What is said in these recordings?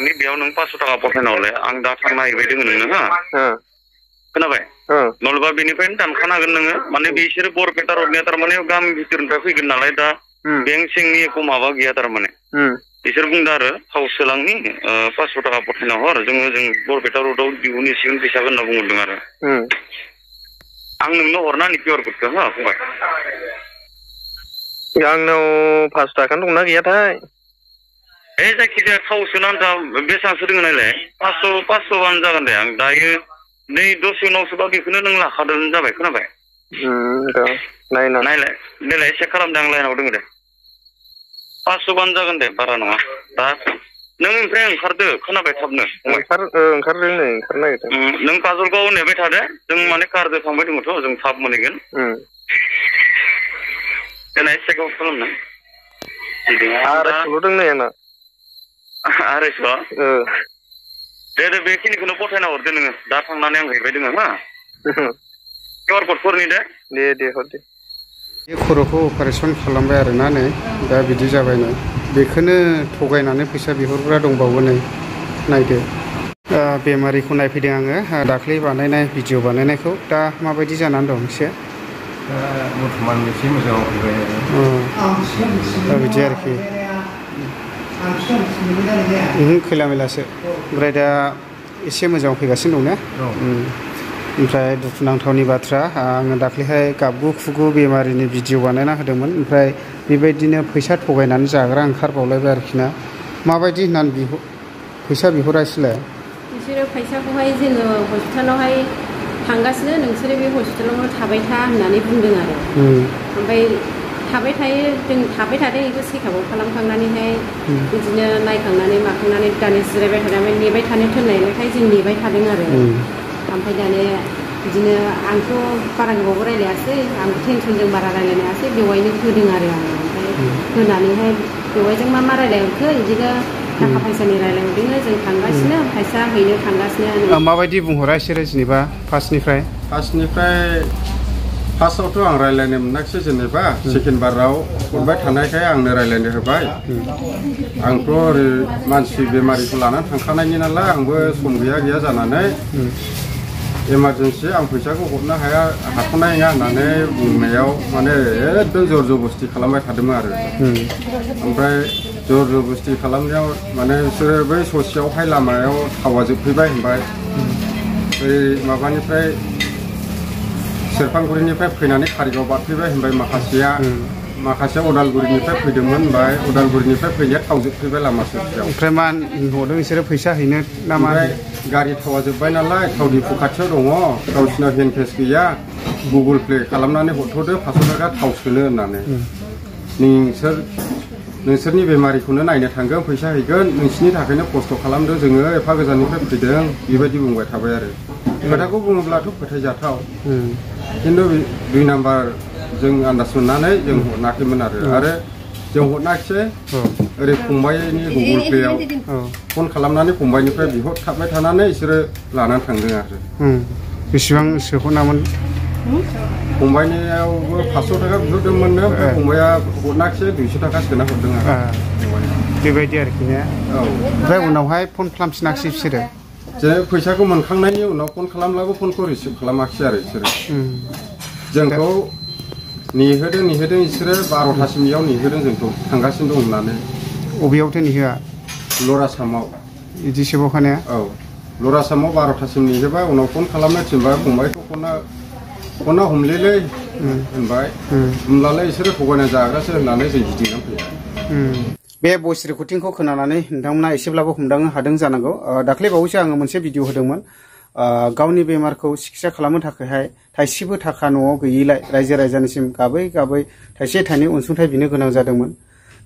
नि बेयाव नों 500 थाखा पठायनावले आं दा थांना हैबाय दोङो नोंनो हा खोनाबाय नलबा बेनिफ्रायनो दानखानो हागोन नोङो माने बिसोर बरपेटा रडनिया तारमाने गामि भितरनिफ्राय फैगोन नालाय दा बेंक सेंकनि एख माबा गैया तारमाने बिसोर बुंदों आरो थाव सोलांनि 500 थाखा पठायना हर जों बरपेटा रडआव दिहुनहैसिगोन फैसाखौ होनना बुंहरदों आरो आं नोंनो हरना होनि QR क'डखौ हा फंबाय आंनाव 5 थाखानो दंना गैयाथाय जायखिजाया थाव सोनो आन्था बेसेबांसो दोङो नायलाय 500 आनो जागोन दे आं दायो नै दसे उनावसोबा बेखौनो नों लाखादों जाबाय खोनाबाय नायलाय देलाय चेक खालामदो आं लाइनाव दोङो दे 500 बानो जागोन दे बारा नङा दा नों ओमफ्राय ओंखारदो खोनाबाय थाबनो ओंखारदों नै ओंखारनो नागिरदों नों काजलगाव नेबाय थादो जों माने कारजों थांबाय दङथ' जों थाब मोनहैगोन देलाय चेक आउट खालामनो 250 दं नै आंना 250 दे बेखिनिखौनो पठायना हरदो नोङो दा थांनानै आं हैबाय दोङो हा QR क'ड हरनि दे हर दे बे खर'खौ अपारेसन खालामबाय आरोना नै दा बिदि जाबायनो बेखौनो थगायनानै फैसा बिहरग्रा दंबावो नै नायदो बेमारिखौ नायफैदों आङो दाख्लै बानायनाय भिडिअ बानायनायखौ दा माबायदि जानानै दं एसे बर्थमान एसे मोजाङाव फैबाय दा बिदि आरोखि खैला मैलासो ओमफ्राय दा एसे मोजाङाव फैगासिनो दं ने ओमफ्राय दुखुनांथावनि बाथ्रा आङो दाख्लैहाय गाबगु खुगु बेमारिनि भिडिअ बानायना होदोंमोन ओमफ्राय बेबायदिनो फैसा थगायनानै जाग्रा ओंखारबावलायबाय आरोखि ना माबायदि होननानै फैसा बिहरासैलाय बिसोरो फैसाखौहाय जोङो हस्पिटालावहाय थांगासिनो नोंसोरो बे हस्पिटालावनो थाबाय था होननानै बुंदों आरो ओमफ्राय थाबाय थादों बेखौ चेकआपआव खालामखांनानैहाय बिदिनो नायखांनानै माखांनानै दानो जिरायबाय थादों ओमफ्राय नेबाय थानो थिननायखाय जों नेबाय थादों आरो ओमफ्राय दाने बिदिनो आंथ' बारा गोबावबो रायलायासै आं टेनसनजों बारा रायलायनो हायासै बेवायनो होदों आरो आङो ओमफ्राय होनानैहाय बेवायजों मा रायलायहरखो बिदिनो थाखा फैसानि रायलायहरदोंनो जों थांगासिनो फैसा हैनो थांगासिनो माबायदि बुंहरा बिसोरो जेनेबा फार्स्टआवथ' आं रायलायनो मोनाखिसै जेनेबा सेकेन्ड बाराव हरबाय थानायखाय आंनो रायलायनो होबाय आंथ' ओरै मानसि बेमारिखौ लानानै थांखानायनि नालाय आंबो सम गैया जानानै इमारजेन्सि आं फैसाखौ हरनो हाथ'नाय नङा होननानै बुंनायाव माने एकदम जर जबस्थि खालामबाय थादोंमोन आरो ओमफ्राय जर जबस्थि खालामनायाव माने बिसोरो बै ससेयावहाय लामायाव थावा जोबफैबाय होनबाय बै माबानिफ्राय सेरफांगुरिनिफ्राय फैनानै कारिगाव बारफैबाय होनबाय माखासेया उदालगुरिनिफ्राय फैदोंमोन होनबाय उदालगुरिनिफ्राय फैनाया थाव जोबफैबाय लामा ससेयाव ओमफ्राय मा हरदों बिसोरो फैसा हैनो ना मा गारि थावा जोब्बाय नालाय थाव दिफु खाथियाव दङ गावसिनाव हेन्ड केस गैया गुगोल पे खालामनानै हरथ'दो 500 थाखा थाव सोनो होननानै नोंसोरनि बेमारिखौनो नायनो थांगोन फैसा हैगोन नोंसिनि थाखायनो खस्थ' खालामदों जोङो एफा गोजाननिफ्राय फैदों बेबायदि बुंबाय थाबाय आरो खोथाखौ बुङोब्लाथ' फोथायजाथाव खिन्थु 2 नाम्बार जों आन्दाज मोननानै जों हरनाखैमोन आरो जों हरनाखिसै ओरै फंबायनि गुगोल पेआव फन खालामनानै फंबायनिफ्राय बिहरथाबबाय थानानै बिसोरो लानानै थांदों आरो बेसेबां सोहरनामोन फंबायनियावबो 500 थाखा बिहरदोंमोननो फंबाया हरनाखिसै 200 थाखा सोना हरदों आरो बेबायदि आरोखि ने ओमफ्राय उनावहाय फन खालामफिनाखिसै बिसोरो जे फैसाखौ मोनखांनायनि उनाव फन खालामब्लाबो फनखौ रिसिभ खालामाखिसै आरो बिसोरो जोंखौ नेहोदों बिसोरो 12थासिमनियाव नेहोदों जोंखौ थांगासिनो दं होननानै बबेयावथो नेहोआ लरासामाव बिदिसोबावखानाया लरासामाव 12थासिम नेहोबाय उनाव फन खालामनो थिनबाय फंबायखौ फना हमलेलै होनबाय होमब्लालाय बिसोरो थगायना जाग्रासो होननानै जों गिदिंनानै फैबाय बे भइस रेकर्डिंखौ खोनानानै नोंथांमोना एसेब्लाबो हमदांनो हादों जानांगौ दाख्लै बावैसो आङो मोनसे भिडिअ होदोंमोन गावनि बेमारखौ सिकित्सा खालामनो थाखायहाय थाइसेबो थाखा न'आव गैयिलाय रायजो राजानिसिम गाबै थाइसे थाइनै अनसुंथाइ बिनो गोनां जादोंमोन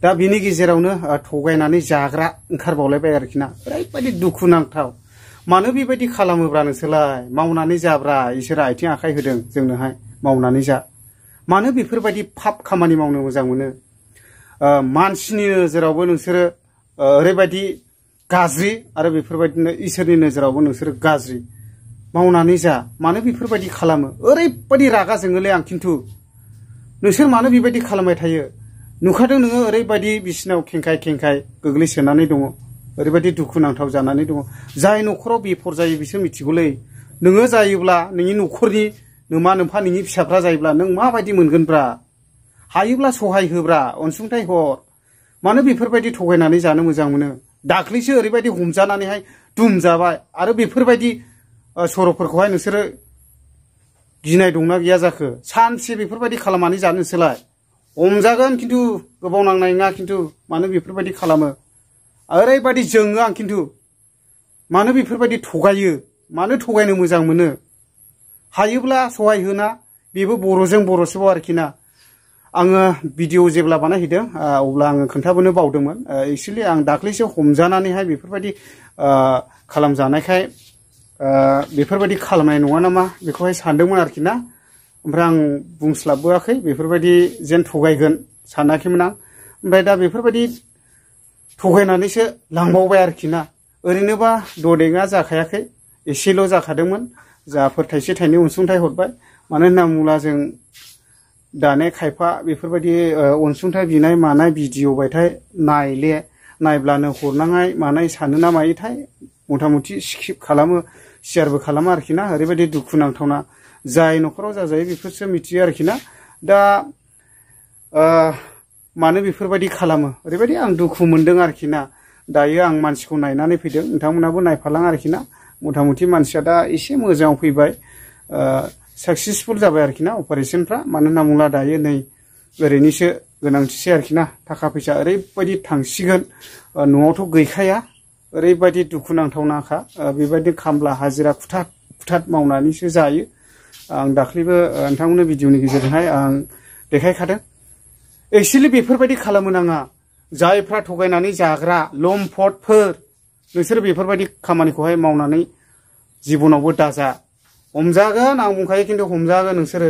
दा बिनि गेजेरावनो थगायनानै जाग्रा ओंखारबावलायबाय आरोखि ना ओरैबायदि दुखुनांथाव मानो बेबायदि खालामोब्रा नोंसोरलाय मावनानै जाब्रा इसोरा आथिं आखाइ होदों जोंनोहाय मावनानै जा मानो बेफोरबायदि फाप खामानि मावनो मोजां मोनो मानसिनि नोजोरावबो नोंसोरो ओरैबायदि गाज्रि आरो बेफोरबायदिनो इसोरनि नोजोरावबो नोंसोरो गाज्रि मावनानै जा मानो बेफोरबायदि खालामो ओरैबायदि रागा जोङोलै आं खिन्थु नोंसोर मानो बेबायदि खालामबाय थायो नुखादों नोङो ओरैबायदि बिसिनाव खेंखाय गोग्लैसोनानै दङ ओरैबायदि दुखुनांथाव जानानै दङ जाय न'खराव बिफर जायो बिसोर मिथिगौलै नोङो जायोब्ला नोंनि न'खरनि नोमा नोमफा नोंनि फिसाफ्रा जायोब्ला नों माबायदि मोनगोनब्रा हायोब्ला सहाय होब्रा अनसुंथाइ हर मानो बेफोरबायदि थगायनानै जानो मोजां मोनो दाख्लैसो ओरैबायदि हमजानानैहाय दुम जाबाय आरो बेफोरबायदि सर'फोरखौहाय नोंसोरो गिनाय दंना गैया जाखो सानसे बेफोरबायदि खालामनानै जानो नोंसोरलाय हमजागोन खिन्थु गोबाव नांनाय नङा खिन्थु मानो बेफोरबायदि खालामो ओरैबायदि जोङो आं खिन्थु मानो बेफोरबायदि थगायो मानो थगायनो मोजां मोनो हायोब्ला सहाय होना बेबो बर'जों बर'सोबाव आरोखि ना आङो भिडिअ जेब्ला बानायहैदों अब्ला आङो खोन्थाबोनो बावदोंमोन एक्चुअलि आं दाख्लैसो हमजानानैहाय बेफोरबायदि खालामजानायखाय बेफोरबायदि खालामनाय नङा नामा बेखौहाय सानदोंमोन आरोखि ना ओमफ्राय आं बुंस्लाबबोआखै बेफोरबायदि जेन थगायगोन सानाखैमोन आं ओमफ्राय दा बेफोरबायदि थगायनानैसो लांबावबाय आरोखि ना ओरैनोबा ददेङा जाखायाखै एसेल' जाखादोंमोन जाफोर थाइसे थाइनै अनसुंथाइ हरबाय मानो होनना बुङोब्ला जों दाने खायफा बेफोरबायदि अनसुंथाइ बिनाय मानाय भिडिअ बायथाय नायब्लानो हरनाङाय मानाय सानो ना मायोथाय मथा मथि स्किप खालामो शेयारबो खालामो आरोखि ना ओरैबायदि दुखुनांथावना जाय न'खराव जाजायो बेफोरसो मिथियो आरोखि ना दा मानो बेफोरबायदि खालामो ओरैबायदि आं दुखु मोनदों आरोखि ना दायो आं मानसिखौ नायनानै फैदों नोंथांमोनाबो नायफालां आरोखि ना मथा मथि मानसिया दा एसे मोजाङाव फैबाय साक्सेसफुल जाबाय आरोखि ना अपारेशनफ्रा मानो होनना बुङोब्ला दायो नै ओरैनोसो गोनांथिसै आरोखि ना थाखा फैसा ओरैबायदि थांसिगोन न'आवथ' गैखाया ओरैबायदि दुखुनांथावनाखा बेबायदि खामला हाजिरा खुथार मावनानैसो जायो आं दाख्लैबो नोंथांमोननो भिडिअनि गेजेरजोंहाय आं देखायखादों एक्चुअलि बेफोरबायदि खालामनो नाङा जायफ्रा थगायनानै जाग्रा लम्पटफोर नोंसोर बेफोरबायदि खामानिखौहाय मावनानै जिबनावबो दाजा हमजागोन आं बुंखायो खिन्थु हमजागोन नोंसोरो